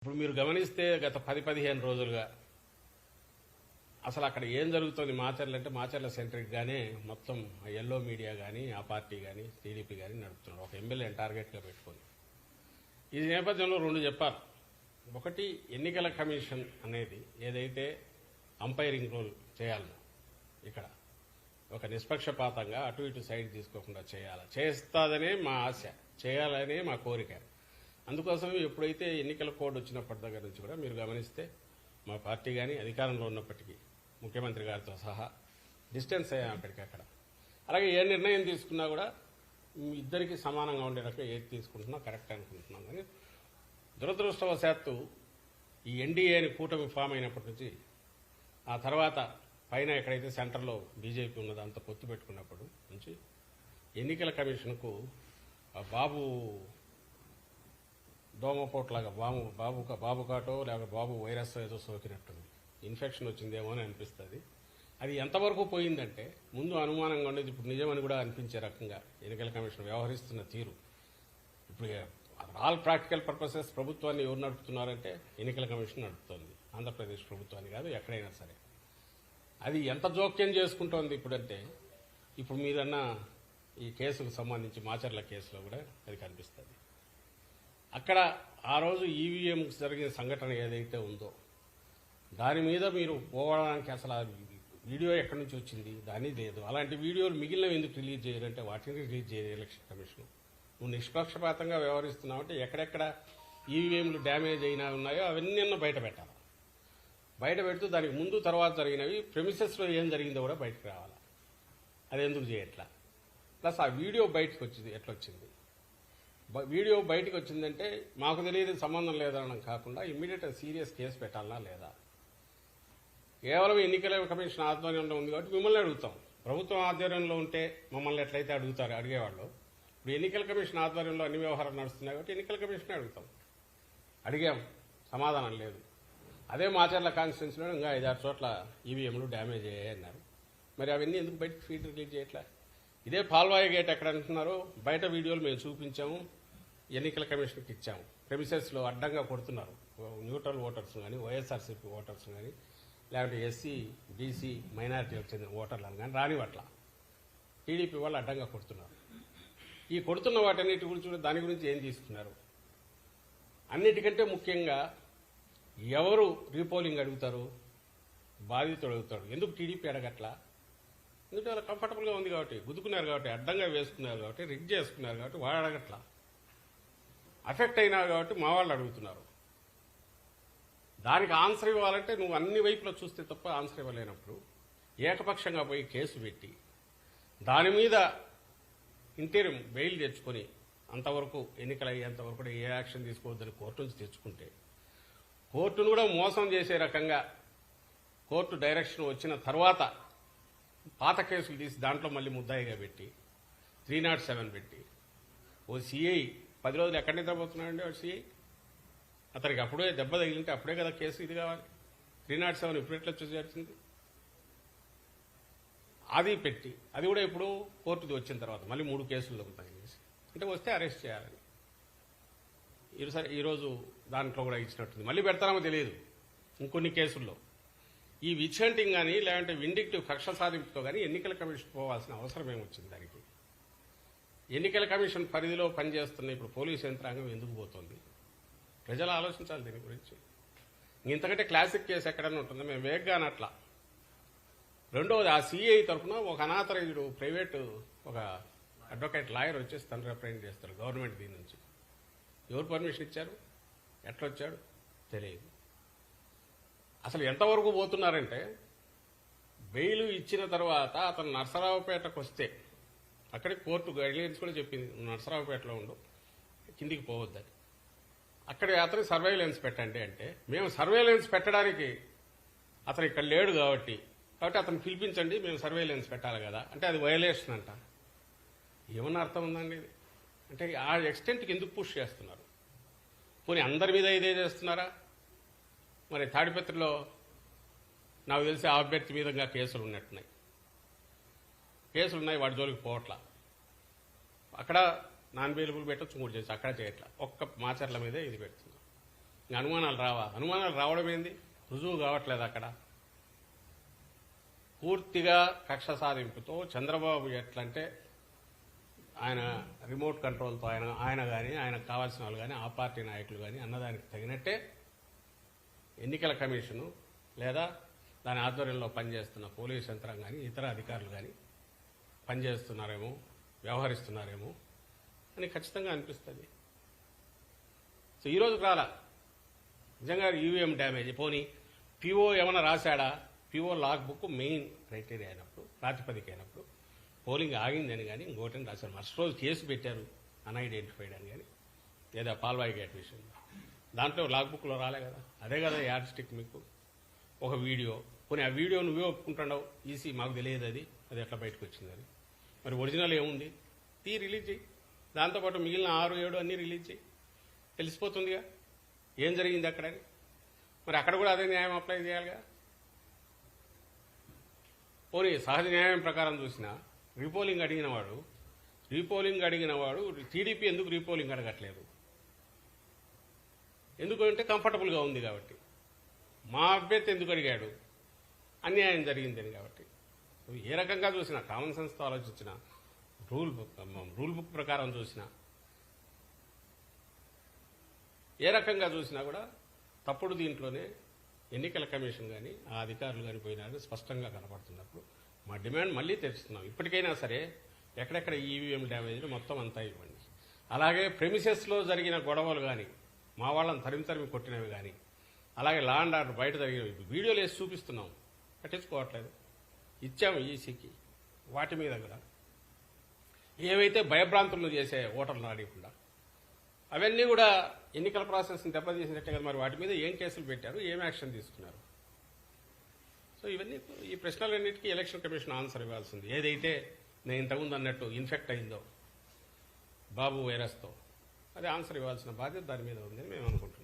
ఇప్పుడు మీరు గమనిస్తే గత 10-15 రోజులుగా అసలు అక్కడ ఏం జరుగుతుంది మాచర్ల అంటే మాచర్ల సెంట్రిక్ గానే మొత్తం ఎల్లో మీడియా కానీ ఆ పార్టీ కానీ టీడీపీ కానీ నడుపుతున్నారు. ఒక ఎమ్మెల్యేని టార్గెట్గా పెట్టుకొని ఈ నేపథ్యంలో రెండు చెప్పారు. ఒకటి, ఎన్నికల కమిషన్ అనేది ఏదైతే అంపైరింగ్ రోల్ చేయాలనో ఇక్కడ ఒక నిష్పక్షపాతంగా అటు ఇటు సైడ్ తీసుకోకుండా చేస్తాదనే మా ఆశ, చేయాలనే మా కోరిక. అందుకోసం ఎప్పుడైతే ఎన్నికల కోడ్ వచ్చినప్పటి దగ్గర నుంచి కూడా మీరు గమనిస్తే మా పార్టీ కానీ అధికారంలో ఉన్నప్పటికీ ముఖ్యమంత్రి గారితో సహా డిస్టెన్స్ అయ్యాం అక్కడికక్కడ. అలాగే ఏ నిర్ణయం తీసుకున్నా కూడా ఇద్దరికి సమానంగా ఉండే రకంగా ఏది తీసుకుంటున్నా కరెక్ట్ అనుకుంటున్నాం. కానీ దురదృష్టవశాత్తు ఈ ఎన్డీఏని కూటమి ఫామ్ అయినప్పటి నుంచి ఆ తర్వాత పైన ఎక్కడైతే సెంటర్లో బీజేపీ ఉన్నదో అంత పొత్తు పెట్టుకున్నప్పటి నుంచి ఎన్నికల కమిషన్కు బాబు దోమపోట్లాగా బాబు కాటో లేక బాబు వైరస్ ఏదో సోకినట్టుంది, ఇన్ఫెక్షన్ వచ్చిందేమో అని అనిపిస్తుంది. అది ఎంతవరకు పోయిందంటే ముందు అనుమానంగా ఉండేది, ఇప్పుడు నిజమని కూడా అనిపించే రకంగా ఎన్నికల కమిషన్ వ్యవహరిస్తున్న తీరు. ఇప్పుడు ఆల్ ప్రాక్టికల్ పర్పసెస్ ప్రభుత్వాన్ని ఎవరు నడుపుతున్నారంటే ఎన్నికల కమిషన్ నడుపుతోంది. ఆంధ్రప్రదేశ్ ప్రభుత్వాన్ని కాదు, ఎక్కడైనా సరే. అది ఎంత జోక్యం చేసుకుంటోంది ఇప్పుడంటే, ఇప్పుడు మీరన్న ఈ కేసుకు సంబంధించి మాచర్ల కేసులో కూడా అది కనిపిస్తుంది. అక్కడ ఆ రోజు ఈవీఎం జరిగిన సంఘటన ఏదైతే ఉందో దాని మీద మీరు పోవడానికి అసలు ఆ వీడియో ఎక్కడి నుంచి వచ్చింది దాని లేదు. అలాంటి వీడియోలు మిగిలినవి ఎందుకు రిలీజ్ చేయాలంటే వాటిని రిలీజ్ చేయాలి ఎలక్షన్ కమిషన్. నువ్వు నిష్పక్షపాతంగా వ్యవహరిస్తున్నావు అంటే ఎక్కడెక్కడ ఈవీఎంలు డ్యామేజ్ అయినా ఉన్నాయో అవన్నీ బయట పెట్టాలి. బయట పెడుతూ దానికి ముందు తర్వాత జరిగినవి ప్రెమిసెస్లో ఏం జరిగిందో కూడా బయటకు రావాలి. అది ఎందుకు చేయట్లా? ప్లస్ ఆ వీడియో బయటకు వచ్చింది ఎట్లొచ్చింది? వీడియో బయటకు వచ్చిందంటే మాకు తెలియదు, సంబంధం లేదనడం కాకుండా ఇమ్మీడియట్ సీరియస్ కేసు పెట్టాలనా లేదా? కేవలం ఎన్నికల కమిషన్ ఆధ్వర్యంలో ఉంది కాబట్టి మిమ్మల్ని అడుగుతాం. ప్రభుత్వం ఆధ్వర్యంలో ఉంటే మమ్మల్ని ఎట్లయితే అడిగేవాళ్ళు, ఇప్పుడు ఎన్నికల కమిషన్ ఆధ్వర్యంలో అన్ని వ్యవహారాలు నడుస్తున్నాయి కాబట్టి ఎన్నికల కమిషన్ అడుగుతాం. అడిగాం, సమాధానం లేదు. అదే మాచర్ల కాన్స్టిట్యున్సీలో ఇంకా 5-6 చోట్ల ఈవీఎంలు డ్యామేజ్ అయ్యాయి అన్నారు. మరి అవన్నీ ఎందుకు బయటకు ఫీడ్ రిలీజ్ చేయట్లా? ఇదే పాల్వాయి గేట్ ఎక్కడ అంటున్నారు, బయట వీడియోలు మేము చూపించాము, ఎన్నికల కమిషన్కి ఇచ్చాము. ప్రెమిసెస్లో అడ్డంగా కొడుతున్నారు. న్యూట్రల్ ఓటర్స్ కానీ వైఎస్ఆర్సీపీ ఓటర్స్ కానీ లేకపోతే ఎస్సీ బీసీ మైనారిటీలకు చెందిన ఓటర్లను కానీ రానివట్ల టీడీపీ వాళ్ళు అడ్డంగా కొడుతున్నారు. ఈ కొడుతున్న వాటన్నిటి గురించి దాని గురించి ఏం తీసుకున్నారు? అన్నిటికంటే ముఖ్యంగా ఎవరు రీపోలింగ్ అడుగుతారు? బాధితుడు అడుగుతాడు. ఎందుకు టీడీపీ అడగట్లా? ఎందుకంటే వాళ్ళు కంఫర్టబుల్గా ఉంది కాబట్టి, గుద్దుకున్నారు కాబట్టి, అడ్డంగా వేసుకున్నారు కాబట్టి, రిగ్ చేసుకున్నారు కాబట్టి వాడు అడగట్లా. అఫెక్ట్ అయినారు కాబట్టి మా వాళ్ళు అడుగుతున్నారు. దానికి ఆన్సర్ ఇవ్వాలంటే నువ్వు అన్ని వైపులో చూస్తే తప్ప ఆన్సర్ ఇవ్వలేనప్పుడు ఏకపక్షంగా పోయి కేసు పెట్టి దాని మీద ఇంటీరియం బెయిల్ తెచ్చుకొని అంతవరకు ఎన్నికలు అయ్యేంతవరకు కూడా ఏ యాక్షన్ తీసుకోవద్దని కోర్టు నుంచి తెచ్చుకుంటే కోర్టును కూడా మోసం చేసే రకంగా కోర్టు డైరెక్షన్ వచ్చిన తర్వాత పాత కేసులు తీసి దాంట్లో మళ్ళీ ముద్దాయిగా పెట్టి 307 పెట్టి ఓ సిఐ 10 రోజులు ఎక్కడి నిద్రపోతున్నాడండి వాడు సిఐ? అతనికి అప్పుడే దెబ్బ తగిలింటే అప్పుడే కదా కేసు ఇది కావాలి. 307 ఇప్పుడు ఎట్లా చేసింది? అది పెట్టి అది కూడా ఇప్పుడు కోర్టుది వచ్చిన తర్వాత మళ్ళీ 3 కేసులు దొరుకుతాయి అంటే వస్తే అరెస్ట్ చేయాలని ఈరోజు దాంట్లో కూడా ఇచ్చినట్టుంది. మళ్ళీ పెడతామో తెలియదు ఇంకొన్ని కేసుల్లో. ఈ విచ్ హంటింగ్ కానీ లేదంటే విండిక్టివ్ కక్ష సాధింపుతో కానీ ఎన్నికల కమిషన్ పోవాల్సిన అవసరం ఏమొచ్చింది? దానికి ఎన్నికల కమిషన్ పరిధిలో పనిచేస్తున్న ఇప్పుడు పోలీసు యంత్రాంగం ఎందుకు పోతుంది? ప్రజలు ఆలోచించాలి దీని గురించి. ఇంతకంటే క్లాసిక్ కేసు ఎక్కడైనా ఉంటుందో మేము వేగ్గానే అట్లా. రెండవది, ఆ సిఐ తరఫున ఒక అనాథరైజ్డ్ ప్రైవేటు ఒక అడ్వకేట్ లాయర్ వచ్చేసి తను రిప్రజెంట్ చేస్తారు గవర్నమెంట్ దీని నుంచి. ఎవరు పర్మిషన్ ఇచ్చారు? ఎట్లొచ్చాడు తెలియదు. అసలు ఎంతవరకు పోతున్నారంటే బెయిల్ ఇచ్చిన తర్వాత అతను నర్సరావుపేటకు వస్తే అక్కడికి కోర్టు గైడ్లైన్స్ కూడా చెప్పింది, నర్సరావుపేటలో ఉండు, కిందికి పోవద్దని. అక్కడ అతను సర్వేలెన్స్ పెట్టండి అంటే మేము సర్వేలెన్స్ పెట్టడానికి అతను ఇక్కడ లేడు కాబట్టి అతను పిలిపించండి, మేము సర్వేలెన్స్ పెట్టాలి కదా అంటే అది వయలేషన్ అంట. ఏమన్నా అర్థం ఉందండి ఇది? అంటే ఆ ఎక్స్టెంట్కి ఎందుకు పుష్ చేస్తున్నారు? పోనీ అందరి మీద ఇదే చేస్తున్నారా? మరి తాడిపత్రిలో నాకు తెలిసి ఆ అభ్యర్థి మీద కేసులు ఉన్నట్టున్నాయి. వాడి జోలికి పోవట్లా. అక్కడ నాన్ అవైలబుల్ పెట్టచ్చు, 3 చేసి అక్కడ చేయట్లా. ఒక్క మాచర్ల మీదే ఇది పెడుతుంది. ఇంకా అనుమానాలు రావా? అనుమానాలు రావడం ఏంది? రుజువు కావట్లేదు అక్కడ. పూర్తిగా కక్ష సాధింపుతో చంద్రబాబు ఎట్లంటే ఆయన రిమోట్ కంట్రోల్తో ఆయన కానీ ఆయనకు కావాల్సిన వాళ్ళు కానీ ఆ పార్టీ నాయకులు కానీ అన్నదానికి తగినట్టే ఎన్నికల కమిషను లేదా దాని ఆధ్వర్యంలో పనిచేస్తున్న పోలీస్ యంత్రాంగం కానీ ఇతర అధికారులు కానీ పనిచేస్తున్నారేమో, వ్యవహరిస్తున్నారేమో అని ఖచ్చితంగా అనిపిస్తుంది. సో ఈరోజు రాలా నిజంగా ఈవీఎం డ్యామేజ్. పోనీ పిఓ ఏమైనా రాశాడా? PO log book main criteria అయినప్పుడు, ప్రాతిపదిక అయినప్పుడు పోలింగ్ ఆగిందని కానీ ఇంకోటని రాశారు. మరుసటి రోజు కేసు పెట్టారు అన్ఐడెంటిఫైడ్ అని కానీ, లేదా పాల్వాయి గేట్ విషయంలో. దాంట్లో లాగ్ బుక్లో రాలే కదా. అదే కదా యాడ్ స్టిక్ మీకు. ఒక వీడియో, పోనీ ఆ వీడియో నువ్వే ఒప్పుకుంటున్నావు, ఈసీ మాకు తెలియదు అది ఎట్లా బయటకు వచ్చింది అని. మరి ఒరిజినల్ ఏముంది? రిలీజ్ చేయి. దాంతోపాటు మిగిలిన 6, 7 అన్నీ రిలీజ్ చేయి. తెలిసిపోతుందిగా ఏం జరిగింది అక్కడని. మరి అక్కడ కూడా అదే న్యాయం అప్లై చేయాలిగా. పోనీ సహజ న్యాయం ప్రకారం చూసినా రీపోలింగ్ అడిగిన వాడు టీడీపీ ఎందుకు రీపోలింగ్ అడగట్లేదు? ఎందుకంటే కంఫర్టబుల్గా ఉంది కాబట్టి. మా అభ్యర్థి ఎందుకు అడిగాడు? అన్యాయం జరిగిందని కాబట్టి. ఏ రకంగా చూసినా, కామన్ సెన్స్తో ఆలోచించిన, రూల్ బుక్ ప్రకారం చూసినా, ఏ రకంగా చూసినా కూడా తప్పుడు దీంట్లోనే ఎన్నికల కమిషన్ కానీ ఆ అధికారులు కానీ పోయినారని స్పష్టంగా కనపడుతున్నప్పుడు మా డిమాండ్ మళ్ళీ తెరుస్తున్నాం. ఇప్పటికైనా సరే ఎక్కడెక్కడ ఈవీఎం డ్యామేజ్లు మొత్తం అంతా ఇవ్వండి. అలాగే ప్రెమిసెస్లో జరిగిన గొడవలు కానీ, మా వాళ్ళని తరిమి కొట్టినవి కానీ, అలాగే లా అండ్ ఆర్డర్ బయట జరిగినవి వీడియోలు వేసి చూపిస్తున్నాం, పట్టించుకోవట్లేదు. ఇచ్చాము ఈసీకి. వాటి మీద కూడా ఏవైతే భయభ్రాంతులను చేసే ఓటర్లు అడగకుండా అవన్నీ కూడా ఎన్నికల ప్రాసెస్ని దెబ్బతీసినట్టే కదా. మరి వాటి మీద ఏం కేసులు పెట్టారు, ఏం యాక్షన్ తీసుకున్నారు? సో ఇవన్నీ, ఈ ప్రశ్నలన్నిటికీ ఎలక్షన్ కమిషన్ ఆన్సర్ ఇవ్వాల్సింది. ఏదైతే నేను ఇంతకుముందు అన్నట్టు ఇన్ఫెక్ట్ అయిందో బాబు వైరస్తో, అది ఆన్సర్ ఇవ్వాల్సిన బాధ్యత దాని మీద ఉందని మేము అనుకుంటున్నాం.